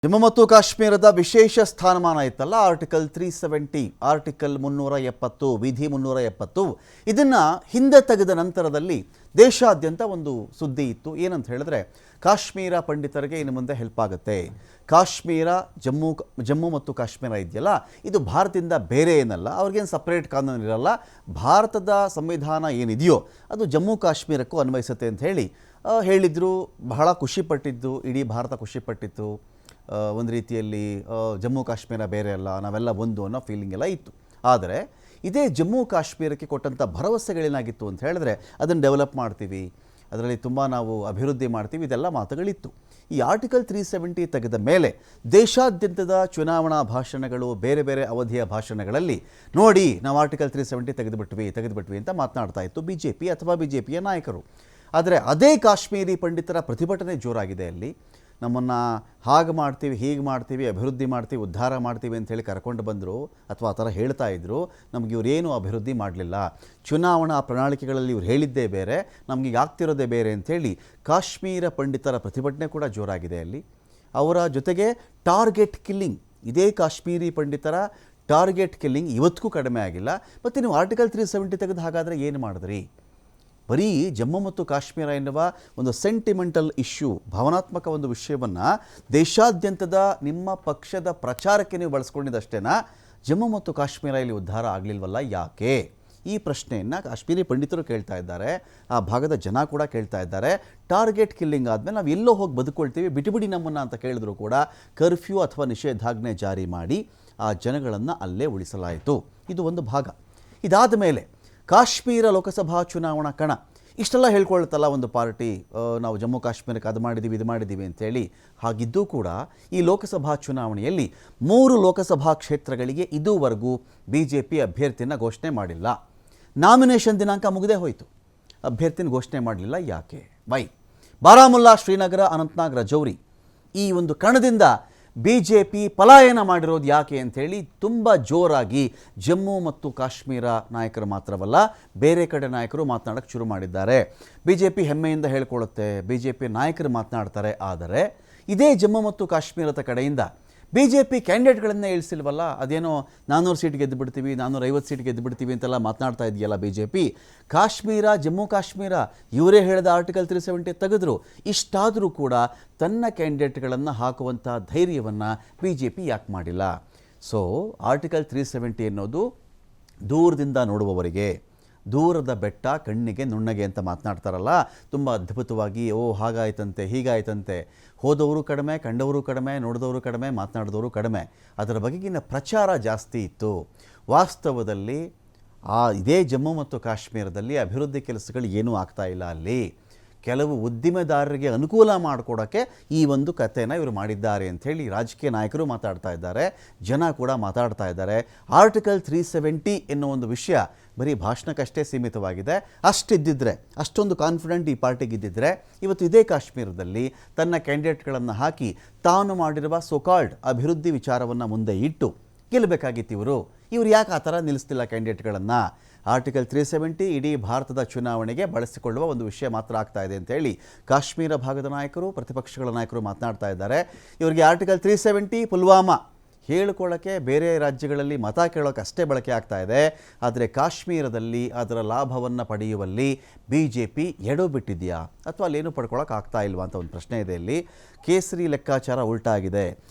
ಜಮ್ಮು ಮತ್ತು ಕಾಶ್ಮೀರದ ವಿಶೇಷ ಸ್ಥಾನಮಾನ ಇತ್ತಲ್ಲ ಆರ್ಟಿಕಲ್ 370 ಆರ್ಟಿಕಲ್ 370 ವಿಧಿ 370 ಇದನ್ನು ಹಿಂದೆ ತೆಗೆದ ನಂತರದಲ್ಲಿ ದೇಶಾದ್ಯಂತ ಒಂದು ಸುದ್ದಿ ಇತ್ತು. ಏನಂತ ಹೇಳಿದ್ರೆ ಕಾಶ್ಮೀರ ಪಂಡಿತರಿಗೆ ಇನ್ನು ಮುಂದೆ ಹೆಲ್ಪ್ ಆಗುತ್ತೆ. ಕಾಶ್ಮೀರ ಜಮ್ಮು ಮತ್ತು ಕಾಶ್ಮೀರ ಇದೆಯಲ್ಲ ಇದು ಭಾರತದಿಂದ ಬೇರೆ ಏನಲ್ಲ, ಅವ್ರಿಗೇನು ಸಪ್ರೇಟ್ ಕಾನೂನು ಇರಲ್ಲ, ಭಾರತದ ಸಂವಿಧಾನ ಏನಿದೆಯೋ ಅದು ಜಮ್ಮು ಕಾಶ್ಮೀರಕ್ಕೂ ಅನ್ವಯಿಸುತ್ತೆ ಅಂತ ಹೇಳಿದ್ರು. ಬಹಳ ಖುಷಿಪಟ್ಟಿದ್ದು, ಇಡೀ ಭಾರತ ಖುಷಿಪಟ್ಟಿತ್ತು. ಒಂದು ರೀತಿಯಲ್ಲಿ ಜಮ್ಮು ಕಾಶ್ಮೀರ ಬೇರೆ ಅಲ್ಲ, ನಾವೆಲ್ಲ ಒಂದು ಅನ್ನೋ ಫೀಲಿಂಗ್ ಎಲ್ಲ ಇತ್ತು. ಆದರೆ ಇದೇ ಜಮ್ಮು ಕಾಶ್ಮೀರಕ್ಕೆ ಕೊಟ್ಟಂಥ ಭರವಸೆಗಳೇನಾಗಿತ್ತು ಅಂತ ಹೇಳಿದ್ರೆ ಅದನ್ನು ಡೆವಲಪ್ ಮಾಡ್ತೀವಿ, ಅದರಲ್ಲಿ ತುಂಬ ನಾವು ಅಭಿವೃದ್ಧಿ ಮಾಡ್ತೀವಿ, ಇದೆಲ್ಲ ಮಾತುಗಳಿತ್ತು. ಈ ಆರ್ಟಿಕಲ್ 370 ತೆಗೆದ ಮೇಲೆ ದೇಶಾದ್ಯಂತದ ಚುನಾವಣಾ ಭಾಷಣಗಳು, ಬೇರೆ ಬೇರೆ ಅವಧಿಯ ಭಾಷಣಗಳಲ್ಲಿ ನೋಡಿ ನಾವು ಆರ್ಟಿಕಲ್ 370 ತೆಗೆದುಬಿಟ್ವಿ ಅಂತ ಮಾತನಾಡ್ತಾ ಇತ್ತು ಬಿಜೆಪಿಯ ನಾಯಕರು. ಆದರೆ ಅದೇ ಕಾಶ್ಮೀರಿ ಪಂಡಿತರ ಪ್ರತಿಭಟನೆ ಜೋರಾಗಿದೆ. ಅಲ್ಲಿ ನಮ್ಮನ್ನು ಹಾಗೆ ಮಾಡ್ತೀವಿ, ಹೀಗೆ ಮಾಡ್ತೀವಿ, ಅಭಿವೃದ್ಧಿ ಮಾಡ್ತೀವಿ, ಉದ್ಧಾರ ಮಾಡ್ತೀವಿ ಅಂಥೇಳಿ ಕರ್ಕೊಂಡು ಬಂದರು ಅಥವಾ ಆ ಥರ ಹೇಳ್ತಾ ಇದ್ದರು. ನಮಗೆ ಇವರೇನು ಅಭಿವೃದ್ಧಿ ಮಾಡಲಿಲ್ಲ, ಚುನಾವಣಾ ಪ್ರಣಾಳಿಕೆಗಳಲ್ಲಿ ಇವ್ರು ಹೇಳಿದ್ದೇ ಬೇರೆ, ನಮಗೆ ಆಗ್ತಿರೋದೇ ಬೇರೆ ಅಂಥೇಳಿ ಕಾಶ್ಮೀರ ಪಂಡಿತರ ಪ್ರತಿಭಟನೆ ಕೂಡ ಜೋರಾಗಿದೆ. ಅಲ್ಲಿ ಅವರ ಜೊತೆಗೆ ಟಾರ್ಗೆಟ್ ಕಿಲ್ಲಿಂಗ್, ಇದೇ ಕಾಶ್ಮೀರಿ ಪಂಡಿತರ ಟಾರ್ಗೆಟ್ ಕಿಲ್ಲಿಂಗ್ ಇವತ್ತಿಗೂ ಕಡಿಮೆ ಆಗಿಲ್ಲ. ಮತ್ತು ನೀವು ಆರ್ಟಿಕಲ್ 370 ತೆಗೆದು ಹಾಗಾದರೆ ಏನು ಮಾಡಿದ್ರಿ? ಬರೀ ಜಮ್ಮು ಮತ್ತು ಕಾಶ್ಮೀರ ಎನ್ನುವ ಒಂದು ಸೆಂಟಿಮೆಂಟಲ್ ಇಶ್ಯೂ, ಭಾವನಾತ್ಮಕ ಒಂದು ವಿಷಯವನ್ನು ದೇಶಾದ್ಯಂತದ ನಿಮ್ಮ ಪಕ್ಷದ ಪ್ರಚಾರಕ್ಕೆ ನೀವು ಬಳಸ್ಕೊಂಡಿದ್ದಷ್ಟೇನಾ? ಜಮ್ಮು ಮತ್ತು ಕಾಶ್ಮೀರ ಇಲ್ಲಿ ಉದ್ಧಾರ ಆಗಲಿಲ್ವಲ್ಲ, ಯಾಕೆ? ಈ ಪ್ರಶ್ನೆಯನ್ನು ಕಾಶ್ಮೀರಿ ಪಂಡಿತರು ಕೇಳ್ತಾ ಇದ್ದಾರೆ, ಆ ಭಾಗದ ಜನ ಕೂಡ ಕೇಳ್ತಾ ಇದ್ದಾರೆ. ಟಾರ್ಗೆಟ್ ಕಿಲ್ಲಿಂಗ್ ಆದಮೇಲೆ ನಾವು ಎಲ್ಲೋ ಹೋಗಿ ಬದುಕೊಳ್ತೀವಿ, ಬಿಟ್ಟುಬಿಡಿ ನಮ್ಮನ್ನು ಅಂತ ಕೇಳಿದ್ರು ಕೂಡ ಕರ್ಫ್ಯೂ ಅಥವಾ ನಿಷೇಧಾಜ್ಞೆ ಜಾರಿ ಮಾಡಿ ಆ ಜನಗಳನ್ನು ಅಲ್ಲೇ ಉಳಿಸಲಾಯಿತು. ಇದು ಒಂದು ಭಾಗ. ಇದಾದ ಮೇಲೆ ಕಾಶ್ಮೀರ ಲೋಕಸಭಾ ಚುನಾವಣಾ ಕಣ ಇಷ್ಟೆಲ್ಲ ಹೇಳ್ಕೊಳ್ತಲ್ಲ ಒಂದು ಪಾರ್ಟಿ, ನಾವು ಜಮ್ಮು ಕಾಶ್ಮೀರಕ್ಕೆ ಅದು ಮಾಡಿದ್ದೀವಿ ಇದು ಮಾಡಿದ್ದೀವಿ ಅಂತೇಳಿ. ಹಾಗಿದ್ದೂ ಕೂಡ ಈ ಲೋಕಸಭಾ ಚುನಾವಣೆಯಲ್ಲಿ 3 ಲೋಕಸಭಾ ಕ್ಷೇತ್ರಗಳಿಗೆ ಇದುವರೆಗೂ BJP ಅಭ್ಯರ್ಥಿಯನ್ನು ಘೋಷಣೆ ಮಾಡಿಲ್ಲ. ನಾಮಿನೇಷನ್ ದಿನಾಂಕ ಮುಗಿದೇ ಹೋಯಿತು, ಅಭ್ಯರ್ಥಿನ ಘೋಷಣೆ ಮಾಡಲಿಲ್ಲ. ಯಾಕೆ? ಬಾರಾಮುಲ್ಲಾ, ಶ್ರೀನಗರ, ಅನಂತನಾಗ್, ರಜೌರಿ ಈ ಒಂದು ಕಣದಿಂದ BJP ಪಲಾಯನ ಮಾಡಿರೋದು ಯಾಕೆ ಅಂಥೇಳಿ ತುಂಬ ಜೋರಾಗಿ ಜಮ್ಮು ಮತ್ತು ಕಾಶ್ಮೀರ ನಾಯಕರು ಮಾತ್ರವಲ್ಲ, ಬೇರೆ ಕಡೆ ನಾಯಕರು ಮಾತನಾಡೋಕ್ಕೆ ಶುರು ಮಾಡಿದ್ದಾರೆ. BJP ಹೆಮ್ಮೆಯಿಂದ ಹೇಳ್ಕೊಳ್ಳುತ್ತೆ, BJP ನಾಯಕರು ಮಾತನಾಡ್ತಾರೆ. ಆದರೆ ಇದೇ ಜಮ್ಮು ಮತ್ತು ಕಾಶ್ಮೀರದ ಕಡೆಯಿಂದ BJP ಕ್ಯಾಂಡಿಡೇಟ್ಗಳನ್ನೇ ಇಳಿಸಿಲ್ವಲ್ಲ, ಅದೇನೋ 400 ಸೀಟ್ ಗೆದ್ದು ಬಿಡ್ತೀವಿ, 450 ಸೀಟ್ ಗೆದ್ದು ಬಿಡ್ತೀವಿ ಅಂತೆಲ್ಲ ಮಾತನಾಡ್ತಾ ಇದೆಯಲ್ಲ BJP. ಕಾಶ್ಮೀರ, ಜಮ್ಮು ಕಾಶ್ಮೀರ ಇವರೇ ಹೇಳಿದ ಆರ್ಟಿಕಲ್ 370 ತೆಗೆದ್ರು. ಇಷ್ಟಾದರೂ ಕೂಡ ತನ್ನ ಕ್ಯಾಂಡಿಡೇಟ್ಗಳನ್ನು ಹಾಕುವಂಥ ಧೈರ್ಯವನ್ನು BJP ಯಾಕೆ ಮಾಡಿಲ್ಲ? ಸೊ ಆರ್ಟಿಕಲ್ 370 ಅನ್ನೋದು ದೂರದಿಂದ ನೋಡುವವರಿಗೆ, ದೂರದ ಬೆಟ್ಟ ಕಣ್ಣಿಗೆ ನುಣ್ಣಗೆ ಅಂತ ಮಾತನಾಡ್ತಾರಲ್ಲ, ತುಂಬ ಅದ್ಭುತವಾಗಿ ಹಾಗಾಯ್ತಂತೆ ಹೀಗಾಯ್ತಂತೆ, ಹೋದವರು ಕಡಿಮೆ, ಕಂಡವರು ಕಡಿಮೆ, ನೋಡಿದವರು ಕಡಿಮೆ, ಮಾತನಾಡಿದವರು ಕಡಿಮೆ, ಅದರ ಬಗೆಗಿನ ಪ್ರಚಾರ ಜಾಸ್ತಿ ಇತ್ತು. ವಾಸ್ತವದಲ್ಲಿ ಇದೇ ಜಮ್ಮು ಮತ್ತು ಕಾಶ್ಮೀರದಲ್ಲಿ ಅಭಿವೃದ್ಧಿ ಕೆಲಸಗಳು ಏನೂ ಆಗ್ತಾ ಇಲ್ಲ. ಅಲ್ಲಿ ಕೆಲವು ಉದ್ದಿಮೆದಾರರಿಗೆ ಅನುಕೂಲ ಮಾಡಿಕೊಡೋಕ್ಕೆ ಈ ಒಂದು ಕಥೆನ ಇವರು ಮಾಡಿದ್ದಾರೆ ಅಂಥೇಳಿ ರಾಜಕೀಯ ನಾಯಕರು ಮಾತಾಡ್ತಾ ಇದ್ದಾರೆ, ಜನ ಕೂಡ ಮಾತಾಡ್ತಾ ಇದ್ದಾರೆ. ಆರ್ಟಿಕಲ್ 370 ಎನ್ನುವ ಒಂದು ವಿಷಯ ಬರೀ ಭಾಷಣಕ್ಕಷ್ಟೇ ಸೀಮಿತವಾಗಿದೆ. ಅಷ್ಟಿದ್ದಿದ್ರೆ, ಅಷ್ಟೊಂದು ಕಾನ್ಫಿಡೆಂಟ್ ಈ ಪಾರ್ಟಿಗಿದ್ದಿದ್ರೆ ಇವತ್ತು ಇದೇ ಕಾಶ್ಮೀರದಲ್ಲಿ ತನ್ನ ಕ್ಯಾಂಡಿಡೇಟ್ಗಳನ್ನು ಹಾಕಿ ತಾನು ಮಾಡಿರುವ ಸೋಕಾಲ್ಡ್ ಅಭಿವೃದ್ಧಿ ವಿಚಾರವನ್ನು ಮುಂದೆ ಇಟ್ಟು ಗೆಲ್ಲಬೇಕಾಗಿತ್ತು. ಇವರು ಯಾಕೆ ಆ ಥರ ನಿಲ್ಲಿಸ್ತಿಲ್ಲ ಕ್ಯಾಂಡಿಡೇಟ್ಗಳನ್ನು? ಆರ್ಟಿಕಲ್ 370 ಇಡೀ ಭಾರತದ ಚುನಾವಣೆಗೆ ಬಳಸಿಕೊಳ್ಳುವ ಒಂದು ವಿಷಯ ಮಾತ್ರ ಆಗ್ತಾ ಇದೆ ಅಂತೇಳಿ ಕಾಶ್ಮೀರ ಭಾಗದ ನಾಯಕರು, ಪ್ರತಿಪಕ್ಷಗಳ ನಾಯಕರು ಮಾತನಾಡ್ತಾ ಇದ್ದಾರೆ. ಇವರಿಗೆ ಆರ್ಟಿಕಲ್ 370 ಪುಲ್ವಾಮಾ ಹೇಳ್ಕೊಳ್ಳೋಕ್ಕೆ, ಬೇರೆ ರಾಜ್ಯಗಳಲ್ಲಿ ಮತ ಕೇಳೋಕ್ಕೆ ಅಷ್ಟೇ ಬಳಕೆ ಆಗ್ತಾ ಇದೆ. ಆದರೆ ಕಾಶ್ಮೀರದಲ್ಲಿ ಅದರ ಲಾಭವನ್ನು ಪಡೆಯುವಲ್ಲಿ BJP ಎಡವು ಬಿಟ್ಟಿದೆಯಾ ಅಥವಾ ಅಲ್ಲೇನು ಪಡ್ಕೊಳ್ಳೋಕೆ ಆಗ್ತಾ ಇಲ್ವಾ ಅಂತ ಒಂದು ಪ್ರಶ್ನೆ ಇದೆ. ಇಲ್ಲಿ ಕೇಸರಿ ಲೆಕ್ಕಾಚಾರ ಉಲ್ಟಾಗಿದೆ.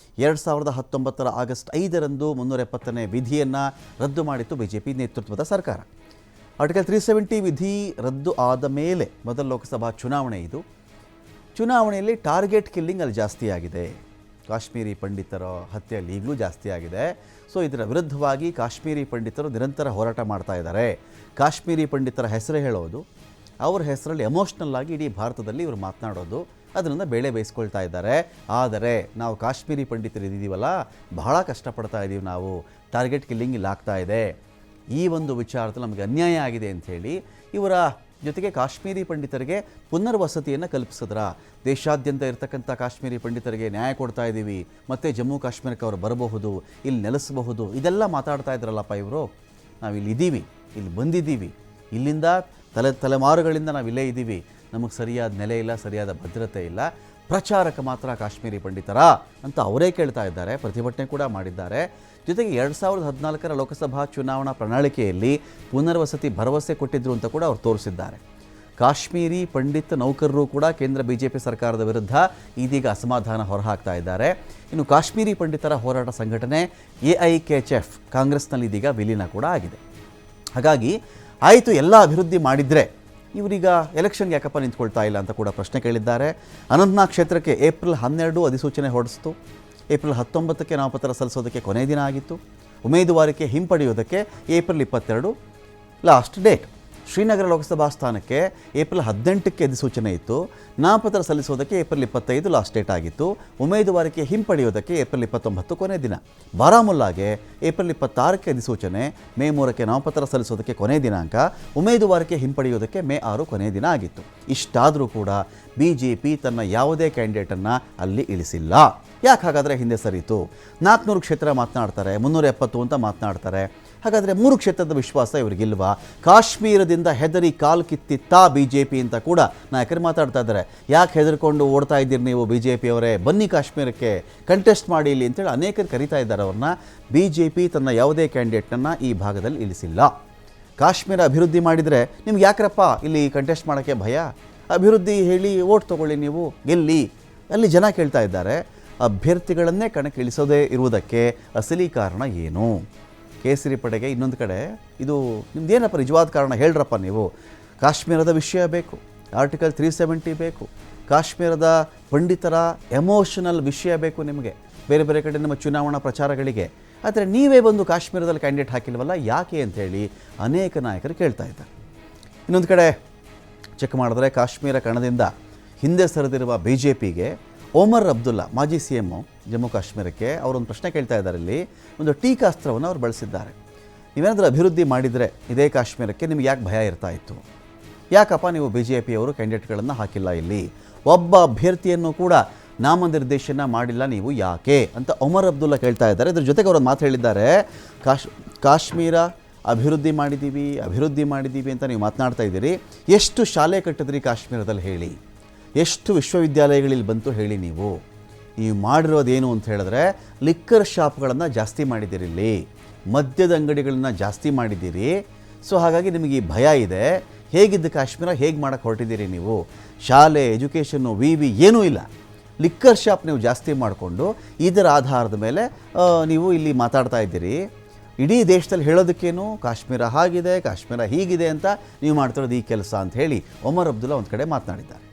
2019 ಆಗಸ್ಟ್ 5ರಂದು 370ನೇ ವಿಧಿಯನ್ನು ರದ್ದು ಮಾಡಿತ್ತು BJP ನೇತೃತ್ವದ ಸರ್ಕಾರ. ಆರ್ಟಿಕಲ್ 370 ವಿಧಿ ರದ್ದು ಆದ ಮೇಲೆ ಮೊದಲ ಲೋಕಸಭಾ ಚುನಾವಣೆ ಇದು. ಚುನಾವಣೆಯಲ್ಲಿ ಟಾರ್ಗೆಟ್ ಕಿಲ್ಲಿಂಗ್ ಅಲ್ಲಿ ಜಾಸ್ತಿ ಆಗಿದೆ. ಕಾಶ್ಮೀರಿ ಪಂಡಿತರ ಹತ್ಯೆಯಲ್ಲಿ ಈಗಲೂ ಜಾಸ್ತಿ ಆಗಿದೆ. ಸೊ ಇದರ ವಿರುದ್ಧವಾಗಿ ಕಾಶ್ಮೀರಿ ಪಂಡಿತರು ನಿರಂತರ ಹೋರಾಟ ಮಾಡ್ತಾ ಇದ್ದಾರೆ. ಕಾಶ್ಮೀರಿ ಪಂಡಿತರ ಹೆಸರು ಹೇಳೋದು, ಅವ್ರ ಹೆಸರಲ್ಲಿ ಎಮೋಷ್ನಲ್ ಆಗಿ ಇಡೀ ಭಾರತದಲ್ಲಿ ಇವರು ಮಾತನಾಡೋದು, ಅದರಿಂದ ಬೇಳೆ ಬೇಯಿಸ್ಕೊಳ್ತಾ ಇದ್ದಾರೆ. ಆದರೆ ನಾವು ಕಾಶ್ಮೀರಿ ಪಂಡಿತರು ಇದ್ದೀವಲ್ಲ, ಬಹಳ ಕಷ್ಟಪಡ್ತಾ ಇದ್ದೀವಿ ನಾವು, ಟಾರ್ಗೆಟ್ ಕಿಲ್ಲಿಂಗ್ ಇಲ್ಲಿ ಆಗ್ತಾ ಇದೆ, ಈ ಒಂದು ವಿಚಾರದಲ್ಲಿ ನಮಗೆ ಅನ್ಯಾಯ ಆಗಿದೆ ಅಂಥೇಳಿ ಇವರ ಜೊತೆಗೆ ಕಾಶ್ಮೀರಿ ಪಂಡಿತರಿಗೆ ಪುನರ್ವಸತಿಯನ್ನು ಕಲ್ಪಿಸಿದ್ರ. ದೇಶಾದ್ಯಂತ ಇರತಕ್ಕಂಥ ಕಾಶ್ಮೀರಿ ಪಂಡಿತರಿಗೆ ನ್ಯಾಯ ಕೊಡ್ತಾ ಇದ್ದೀವಿ, ಮತ್ತು ಜಮ್ಮು ಕಾಶ್ಮೀರಕ್ಕೆ ಅವರು ಬರಬಹುದು, ಇಲ್ಲಿ ನೆಲೆಸಬಹುದು, ಇದೆಲ್ಲ ಮಾತಾಡ್ತಾ ಇದ್ರಲ್ಲಪ್ಪ ಇವರು. ನಾವು ಇಲ್ಲಿದ್ದೀವಿ, ಇಲ್ಲಿ ಬಂದಿದ್ದೀವಿ, ಇಲ್ಲಿಂದ ತಲೆಮಾರುಗಳಿಂದ ನಾವು ಇಲ್ಲೇ ಇದ್ದೀವಿ, ನಮಗೆ ಸರಿಯಾದ ನೆಲೆ ಇಲ್ಲ, ಸರಿಯಾದ ಭದ್ರತೆ ಇಲ್ಲ, ಪ್ರಚಾರಕ್ಕೆ ಮಾತ್ರ ಕಾಶ್ಮೀರಿ ಪಂಡಿತರ ಅಂತ ಅವರೇ ಕೇಳ್ತಾ ಇದ್ದಾರೆ. ಪ್ರತಿಭಟನೆ ಕೂಡ ಮಾಡಿದ್ದಾರೆ. ಜೊತೆಗೆ 2014 ಲೋಕಸಭಾ ಚುನಾವಣಾ ಪ್ರಣಾಳಿಕೆಯಲ್ಲಿ ಪುನರ್ವಸತಿ ಭರವಸೆ ಕೊಟ್ಟಿದ್ರು ಅಂತ ಕೂಡ ಅವರು ತೋರಿಸಿದ್ದಾರೆ. ಕಾಶ್ಮೀರಿ ಪಂಡಿತ ನೌಕರರು ಕೂಡ ಕೇಂದ್ರ ಬಿಜೆಪಿ ಸರ್ಕಾರದ ವಿರುದ್ಧ ಇದೀಗ ಅಸಮಾಧಾನ ಹೊರಹಾಕ್ತಾ ಇದ್ದಾರೆ. ಇನ್ನು ಕಾಶ್ಮೀರಿ ಪಂಡಿತರ ಹೋರಾಟ ಸಂಘಟನೆ AIKHF ಕಾಂಗ್ರೆಸ್ನಲ್ಲಿ ಇದೀಗ ವಿಲೀನ ಕೂಡ ಆಗಿದೆ. ಹಾಗಾಗಿ ಆಯಿತು, ಎಲ್ಲ ಅಭಿವೃದ್ಧಿ ಮಾಡಿದರೆ ಇವರೀಗ ಎಲೆಕ್ಷನ್ಗೆ ಯಾಕಪ್ಪ ನಿಂತ್ಕೊಳ್ತಾ ಇಲ್ಲ ಅಂತ ಕೂಡ ಪ್ರಶ್ನೆ ಕೇಳಿದ್ದಾರೆ. ಅನಂತನಾಗ್ ಕ್ಷೇತ್ರಕ್ಕೆ ಏಪ್ರಿಲ್ 12 ಅಧಿಸೂಚನೆ ಹೊರಡಿಸಿತು. ಏಪ್ರಿಲ್ 19ಕ್ಕೆ ನಾಮಪತ್ರ ಸಲ್ಲಿಸೋದಕ್ಕೆ ಕೊನೆಯ ದಿನ ಆಗಿತ್ತು. ಉಮೇದುವಾರಿಕೆ ಹಿಂಪಡೆಯೋದಕ್ಕೆ April 22 last date. Srinagar Lok Sabha ಸ್ಥಾನಕ್ಕೆ ಏಪ್ರಿಲ್ 18ಕ್ಕೆ ಅಧಿಸೂಚನೆ ಇತ್ತು. ನಾಮಪತ್ರ ಸಲ್ಲಿಸೋದಕ್ಕೆ ಏಪ್ರಿಲ್ 25 ಲಾಸ್ಟ್ ಡೇಟ್ ಆಗಿತ್ತು. ಉಮೇದುವಾರಿಕೆ ಹಿಂಪಡೆಯೋದಕ್ಕೆ ಏಪ್ರಿಲ್ 29 ಕೊನೆ ದಿನ. ಬಾರಾಮುಲ್ಲಾಗೆ ಏಪ್ರಿಲ್ 26ಕ್ಕೆ ಅಧಿಸೂಚನೆ, ಮೇ 3ಕ್ಕೆ ನಾಮಪತ್ರ ಸಲ್ಲಿಸೋದಕ್ಕೆ ಕೊನೆ ದಿನಾಂಕ, ಉಮೇದುವಾರಿಕೆ ಹಿಂಪಡೆಯೋದಕ್ಕೆ ಮೇ 6 ಕೊನೆ ದಿನ ಆಗಿತ್ತು. ಇಷ್ಟಾದರೂ ಕೂಡ BJP ತನ್ನ ಯಾವುದೇ ಕ್ಯಾಂಡಿಡೇಟನ್ನು ಅಲ್ಲಿ ಇಳಿಸಿಲ್ಲ. ಯಾಕೆ ಹಾಗಾದರೆ ಹಿಂದೆ ಸರಿತು? 400 ಕ್ಷೇತ್ರ ಮಾತನಾಡ್ತಾರೆ, 370 ಅಂತ ಮಾತನಾಡ್ತಾರೆ. ಹಾಗಾದರೆ 3 ಕ್ಷೇತ್ರದ ವಿಶ್ವಾಸ ಇವರಿಗಿಲ್ವಾ? ಕಾಶ್ಮೀರದಿಂದ ಹೆದರಿ ಕಾಲು ಕಿತ್ತಿತ್ತಾ BJP ಅಂತ ಕೂಡ ನಾಯಕರು ಮಾತಾಡ್ತಾ ಇದ್ದಾರೆ. ಯಾಕೆ ಹೆದರ್ಕೊಂಡು ಓಡ್ತಾ ಇದ್ದೀರಿ ನೀವು BJP ಅವರೇ? ಬನ್ನಿ ಕಾಶ್ಮೀರಕ್ಕೆ ಕಂಟೆಸ್ಟ್ ಮಾಡಿ ಇಲ್ಲಿ ಅಂತೇಳಿ ಅನೇಕರು ಕರೀತಾ ಇದ್ದಾರೆ ಅವ್ರನ್ನ. BJP ತನ್ನ ಯಾವುದೇ ಕ್ಯಾಂಡಿಡೇಟನ್ನು ಈ ಭಾಗದಲ್ಲಿ ಇಳಿಸಿಲ್ಲ. ಕಾಶ್ಮೀರ ಅಭಿವೃದ್ಧಿ ಮಾಡಿದರೆ ನಿಮ್ಗೆ ಯಾಕ್ರಪ್ಪ ಇಲ್ಲಿ ಕಂಟೆಸ್ಟ್ ಮಾಡೋಕ್ಕೆ ಭಯ? ಅಭಿವೃದ್ಧಿ ಹೇಳಿ ಓಟ್ ತೊಗೊಳ್ಳಿ, ನೀವು ಗೆಲ್ಲಿ ಅಲ್ಲಿ ಜನ ಕೇಳ್ತಾ ಇದ್ದಾರೆ. ಅಭ್ಯರ್ಥಿಗಳನ್ನೇ ಕಣಕ್ಕೆ ಇಳಿಸೋದೇ ಇರುವುದಕ್ಕೆ ಅಸಲಿ ಕಾರಣ ಏನು? ಕೇಸರಿ ಪಡೆಗೆ ಇನ್ನೊಂದು ಕಡೆ ಇದು ನಿಮ್ದೇನಪ್ಪ ನಿಜವಾದ ಕಾರಣ ಹೇಳ್ರಪ್ಪ ನೀವು. ಕಾಶ್ಮೀರದ ವಿಷಯ ಬೇಕು, ಆರ್ಟಿಕಲ್ 370 ಬೇಕು, ಕಾಶ್ಮೀರದ ಪಂಡಿತರ ಎಮೋಷನಲ್ ವಿಷಯ ಬೇಕು ನಿಮಗೆ ಬೇರೆ ಬೇರೆ ಕಡೆ ನಮ್ಮ ಚುನಾವಣಾ ಪ್ರಚಾರಗಳಿಗೆ. ಆದರೆ ನೀವೇ ಬಂದು ಕಾಶ್ಮೀರದಲ್ಲಿ ಕ್ಯಾಂಡಿಡೇಟ್ ಹಾಕಿಲ್ವಲ್ಲ, ಯಾಕೆ ಅಂಥೇಳಿ ಅನೇಕ ನಾಯಕರು ಕೇಳ್ತಾ ಇದ್ದಾರೆ. ಇನ್ನೊಂದು ಕಡೆ ಚೆಕ್ ಮಾಡಿದ್ರೆ ಕಾಶ್ಮೀರ ಕಣದಿಂದ ಹಿಂದೆ ಸರಿದಿರುವ BJPಗೆ ಒಮರ್ ಅಬ್ದುಲ್ಲಾ ಮಾಜಿ CM ಜಮ್ಮು ಕಾಶ್ಮೀರಕ್ಕೆ ಅವರೊಂದು ಪ್ರಶ್ನೆ ಕೇಳ್ತಾ ಇದ್ದಾರೆ. ಇಲ್ಲಿ ಒಂದು ಟೀಕಾಸ್ತ್ರವನ್ನು ಅವರು ಬಳಸಿದ್ದಾರೆ. ನೀವೇನಾದರೂ ಅಭಿವೃದ್ಧಿ ಮಾಡಿದರೆ ಇದೇ ಕಾಶ್ಮೀರಕ್ಕೆ ನಿಮ್ಗೆ ಯಾಕೆ ಭಯ ಇರ್ತಾ ಇತ್ತು? ಯಾಕಪ್ಪ ನೀವು BJP ಅವರು ಕ್ಯಾಂಡಿಡೇಟ್ಗಳನ್ನು ಹಾಕಿಲ್ಲ ಇಲ್ಲಿ? ಒಬ್ಬ ಅಭ್ಯರ್ಥಿಯನ್ನು ಕೂಡ ನಾಮನಿರ್ದೇಶನ ಮಾಡಿಲ್ಲ ನೀವು ಯಾಕೆ ಅಂತ ಒಮರ್ ಅಬ್ದುಲ್ಲಾ ಕೇಳ್ತಾ ಇದ್ದಾರೆ. ಇದ್ರ ಜೊತೆಗೆ ಅವರು ಮಾತು ಹೇಳಿದ್ದಾರೆ, ಕಾಶ್ಮೀರ ಅಭಿವೃದ್ಧಿ ಮಾಡಿದ್ದೀವಿ ಅಂತ ನೀವು ಮಾತನಾಡ್ತಾ ಇದ್ದೀರಿ. ಎಷ್ಟು ಶಾಲೆ ಕಟ್ಟಿದ್ರಿ ಕಾಶ್ಮೀರದಲ್ಲಿ ಹೇಳಿ? ಎಷ್ಟು ವಿಶ್ವವಿದ್ಯಾಲಯಗಳಲ್ಲಿ ಬಂತು ಹೇಳಿ? ನೀವು ಮಾಡಿರೋದೇನು ಅಂತ ಹೇಳಿದ್ರೆ ಲಿಕ್ಕರ್ ಶಾಪ್ಗಳನ್ನು ಜಾಸ್ತಿ ಮಾಡಿದ್ದೀರಿ, ಇಲ್ಲಿ ಮದ್ಯದ ಅಂಗಡಿಗಳನ್ನ ಜಾಸ್ತಿ ಮಾಡಿದ್ದೀರಿ. ಸೊ ಹಾಗಾಗಿ ನಿಮಗೆ ಈ ಭಯ ಇದೆ. ಹೇಗಿದ್ದು ಕಾಶ್ಮೀರ ಹೇಗೆ ಮಾಡೋಕ್ಕೆ ಹೊರಟಿದ್ದೀರಿ ನೀವು? ಶಾಲೆ, ಎಜುಕೇಷನ್ನು, ವಿ ಏನೂ ಇಲ್ಲ. ಲಿಕ್ಕರ್ ಶಾಪ್ ನೀವು ಜಾಸ್ತಿ ಮಾಡಿಕೊಂಡು ಇದರ ಆಧಾರದ ಮೇಲೆ ನೀವು ಇಲ್ಲಿ ಮಾತಾಡ್ತಾ ಇದ್ದೀರಿ. ಇಡೀ ದೇಶದಲ್ಲಿ ಹೇಳೋದಕ್ಕೇನು ಕಾಶ್ಮೀರ ಹಾಗಿದೆ, ಕಾಶ್ಮೀರ ಹೀಗಿದೆ ಅಂತ ನೀವು ಮಾಡ್ತಿರೋದು ಈ ಕೆಲಸ ಅಂತ ಹೇಳಿ ಒಮರ್ ಅಬ್ದುಲ್ಲಾ ಒಂದು ಕಡೆ ಮಾತನಾಡಿದ್ದಾರೆ.